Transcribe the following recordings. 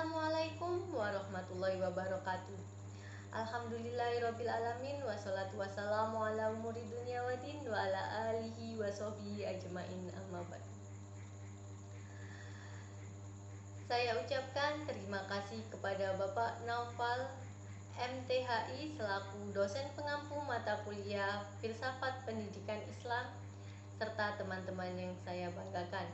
Assalamualaikum warahmatullahi wabarakatuh. Alhamdulillahirabbil alamin wassalatu wassalamu ala umuri dunya waddin wa ala alihi wa sahbihi ajmain amma ba'd. Saya ucapkan terima kasih kepada Bapak Naufal MTHI selaku dosen pengampu mata kuliah Filsafat Pendidikan Islam serta teman-teman yang saya banggakan.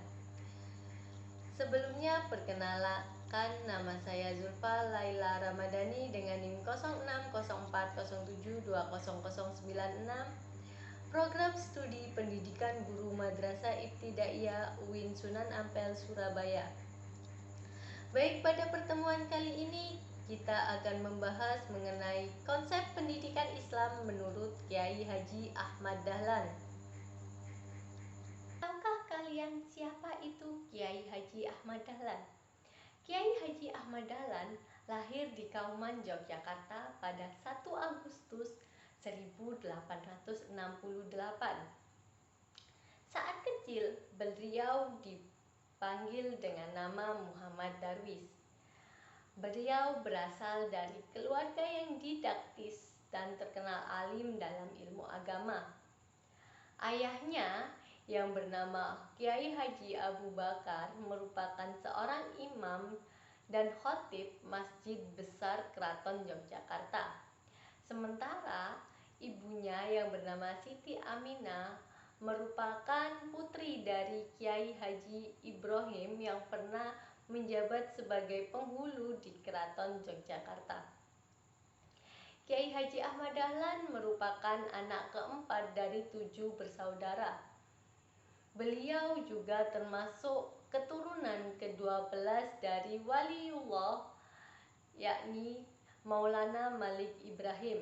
Sebelumnya perkenalkan, nama saya Zulfa Laila Ramadhani dengan NIM 060407200096, Program Studi Pendidikan Guru Madrasah Ibtidaiyah UIN Sunan Ampel Surabaya. Baik, pada pertemuan kali ini kita akan membahas mengenai konsep pendidikan Islam menurut Kiai Haji Ahmad Dahlan. Tahukah kalian siapa itu Kiai Haji Ahmad Dahlan? Kiai Haji Ahmad Dahlan lahir di Kauman, Yogyakarta pada 1 Agustus 1868. Saat kecil, beliau dipanggil dengan nama Muhammad Darwis. Beliau berasal dari keluarga yang didaktis dan terkenal alim dalam ilmu agama. Ayahnya yang bernama Kiai Haji Abu Bakar merupakan seorang imam dan khatib Masjid Besar Keraton Yogyakarta. Sementara ibunya yang bernama Siti Aminah merupakan putri dari Kiai Haji Ibrahim yang pernah menjabat sebagai penghulu di Keraton Yogyakarta. Kiai Haji Ahmad Dahlan merupakan anak keempat dari 7 bersaudara. Beliau juga termasuk keturunan ke-12 dari waliullah, yakni Maulana Malik Ibrahim.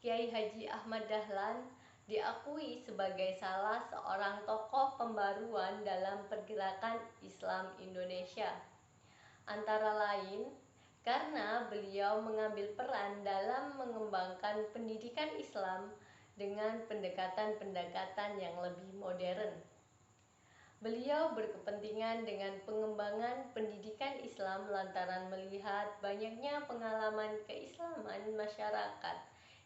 Kiai Haji Ahmad Dahlan diakui sebagai salah seorang tokoh pembaruan dalam pergerakan Islam Indonesia. Antara lain, karena beliau mengambil peran dalam mengembangkan pendidikan Islam dengan pendekatan-pendekatan yang lebih modern. Beliau berkepentingan dengan pengembangan pendidikan Islam lantaran melihat banyaknya pengalaman keislaman masyarakat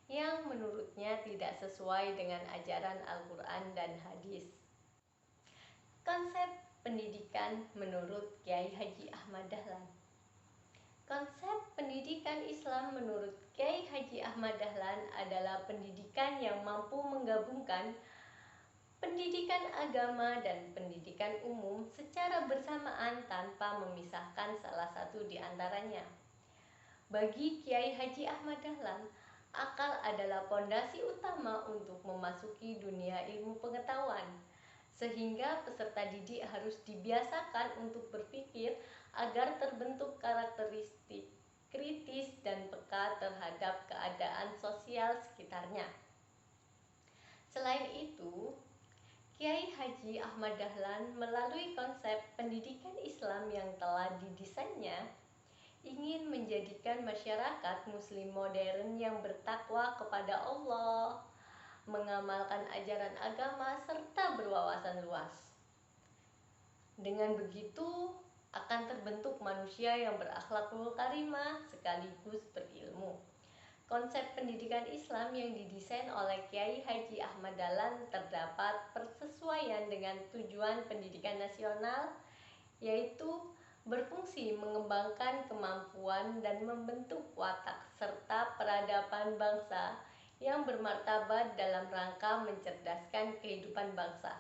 yang menurutnya tidak sesuai dengan ajaran Al-Quran dan hadis. Konsep pendidikan menurut Kiai Haji Ahmad Dahlan. Konsep pendidikan Islam menurut Kiai Haji Ahmad Dahlan adalah pendidikan yang mampu menggabungkan pendidikan agama dan pendidikan umum secara bersamaan tanpa memisahkan salah satu di antaranya. Bagi Kiai Haji Ahmad Dahlan, akal adalah pondasi utama untuk memasuki dunia ilmu pengetahuan, sehingga peserta didik harus dibiasakan untuk berpikir agar terbentuk karakteristik kritis dan peka terhadap keadaan sosial sekitarnya. Selain itu, Kiai Haji Ahmad Dahlan melalui konsep pendidikan Islam yang telah didesainnya ingin menjadikan masyarakat muslim modern yang bertakwa kepada Allah, mengamalkan ajaran agama serta berwawasan luas. Dengan begitu akan terbentuk manusia yang berakhlakul karimah sekaligus berilmu. Konsep pendidikan Islam yang didesain oleh Kiai Haji Ahmad Dahlan terdapat persesuaian dengan tujuan pendidikan nasional, yaitu berfungsi mengembangkan kemampuan dan membentuk watak serta peradaban bangsa yang bermartabat dalam rangka mencerdaskan kehidupan bangsa,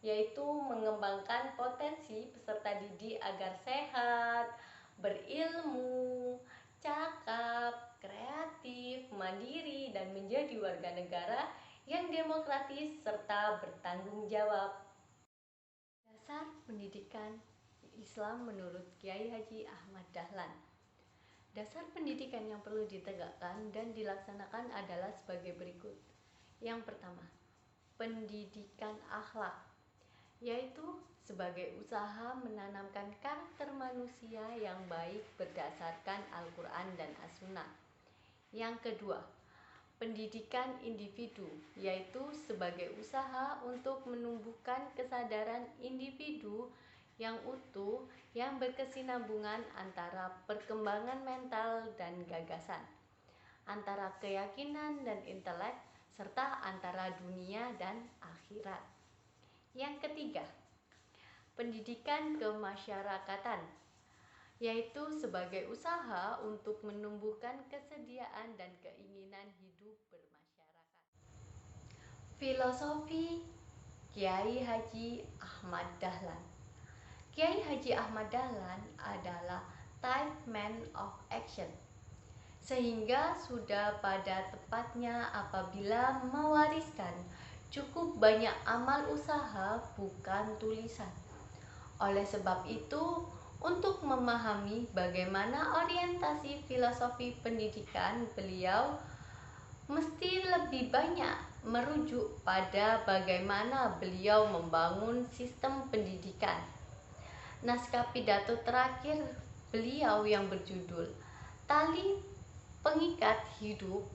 yaitu mengembangkan potensi peserta didik agar sehat, berilmu, cakap, kreatif, mandiri, dan menjadi warga negara yang demokratis serta bertanggung jawab. Dasar pendidikan Islam menurut Kiai Haji Ahmad Dahlan. Dasar pendidikan yang perlu ditegakkan dan dilaksanakan adalah sebagai berikut. Yang pertama, pendidikan akhlak, yaitu sebagai usaha menanamkan karakter manusia yang baik berdasarkan Al-Quran dan As-Sunnah. Yang kedua, pendidikan individu, yaitu sebagai usaha untuk menumbuhkan kesadaran individu yang utuh yang berkesinambungan antara perkembangan mental dan gagasan, antara keyakinan dan intelek, serta antara dunia dan akhirat. Yang ketiga, pendidikan kemasyarakatan, yaitu sebagai usaha untuk menumbuhkan kesediaan dan keinginan hidup bermasyarakat. Filosofi Kiai Haji Ahmad Dahlan. Kiai Haji Ahmad Dahlan adalah type man of action, sehingga sudah pada tepatnya apabila mewariskan cukup banyak amal usaha bukan tulisan. Oleh sebab itu, untuk memahami bagaimana orientasi filosofi pendidikan beliau, mesti lebih banyak merujuk pada bagaimana beliau membangun sistem pendidikan. Naskah pidato terakhir beliau yang berjudul Tali Pengikat Hidup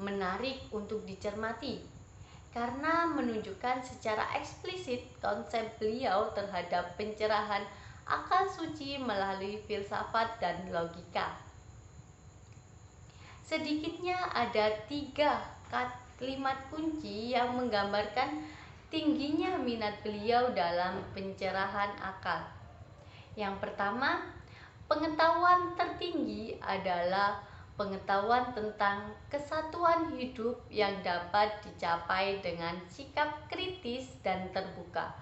menarik untuk dicermati karena menunjukkan secara eksplisit konsep beliau terhadap pencerahan akal suci melalui filsafat dan logika. Sedikitnya ada 3 kalimat kunci yang menggambarkan tingginya minat beliau dalam pencerahan akal. Yang pertama, pengetahuan tertinggi adalah pengetahuan tentang kesatuan hidup yang dapat dicapai dengan sikap kritis dan terbuka,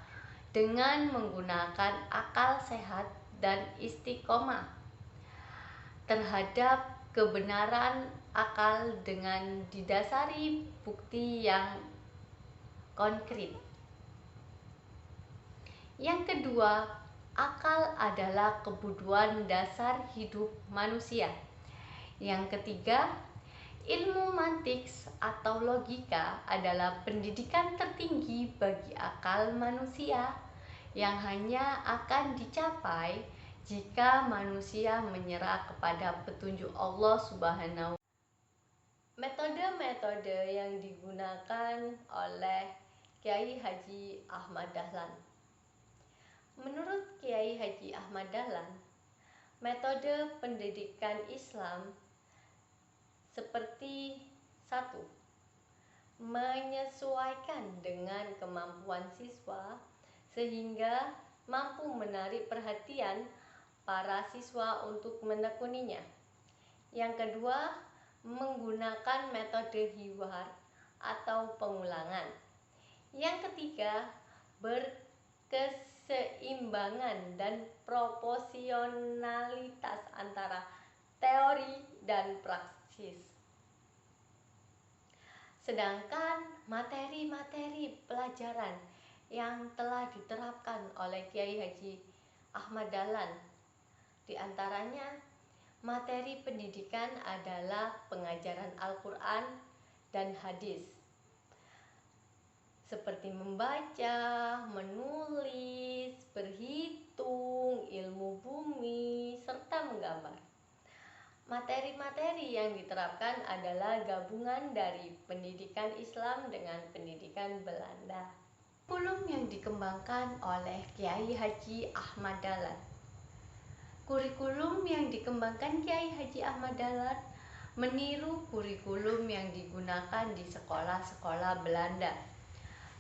dengan menggunakan akal sehat dan istiqomah terhadap kebenaran akal dengan didasari bukti yang konkret. Yang kedua, akal adalah kebutuhan dasar hidup manusia. Yang ketiga, ilmu mantik atau logika adalah pendidikan tertinggi bagi akal manusia yang hanya akan dicapai jika manusia menyerah kepada petunjuk Allah Subhanahu. Metode-metode yang digunakan oleh Kiai Haji Ahmad Dahlan. Menurut Kiai Haji Ahmad Dahlan, metode pendidikan Islam seperti 1. Menyesuaikan dengan kemampuan siswa sehingga mampu menarik perhatian para siswa untuk menekuninya. Yang kedua, menggunakan metode hiwar atau pengulangan. Yang ketiga, berkeseimbangan dan proporsionalitas antara teori dan praksis. Sedangkan materi-materi pelajaran yang telah diterapkan oleh Kiai Haji Ahmad Dahlan, diantaranya materi pendidikan adalah pengajaran Al-Quran dan hadis, seperti membaca, menulis, berhitung, ilmu bumi, serta menggambar. Materi-materi yang diterapkan adalah gabungan dari pendidikan Islam dengan pendidikan Belanda. Kurikulum yang dikembangkan oleh Kiai Haji Ahmad Dahlan. Kurikulum yang dikembangkan Kiai Haji Ahmad Dahlan meniru kurikulum yang digunakan di sekolah-sekolah Belanda.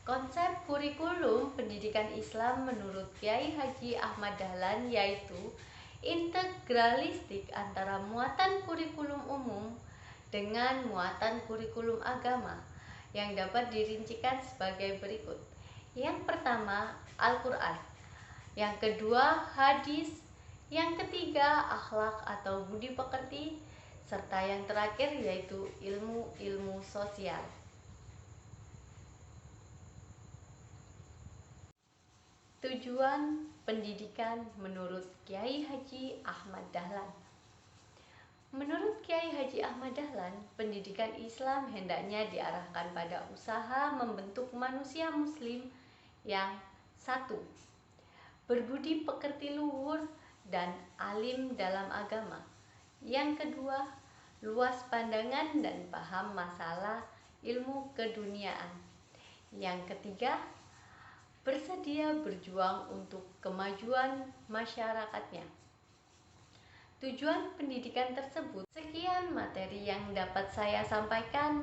Konsep kurikulum pendidikan Islam menurut Kiai Haji Ahmad Dahlan yaitu integralistik antara muatan kurikulum umum dengan muatan kurikulum agama yang dapat dirincikan sebagai berikut. Yang pertama, Al-Quran. Yang kedua, hadis. Yang ketiga, akhlak atau budi pekerti. Serta yang terakhir yaitu ilmu-ilmu sosial. Tujuan pendidikan menurut Kiai Haji Ahmad Dahlan. Menurut Kiai Haji Ahmad Dahlan, pendidikan Islam hendaknya diarahkan pada usaha membentuk manusia muslim yang 1. Berbudi pekerti luhur dan alim dalam agama. Yang kedua, luas pandangan dan paham masalah ilmu keduniaan. Yang ketiga, bersedia berjuang untuk kemajuan masyarakatnya. Tujuan pendidikan tersebut. Sekian materi yang dapat saya sampaikan.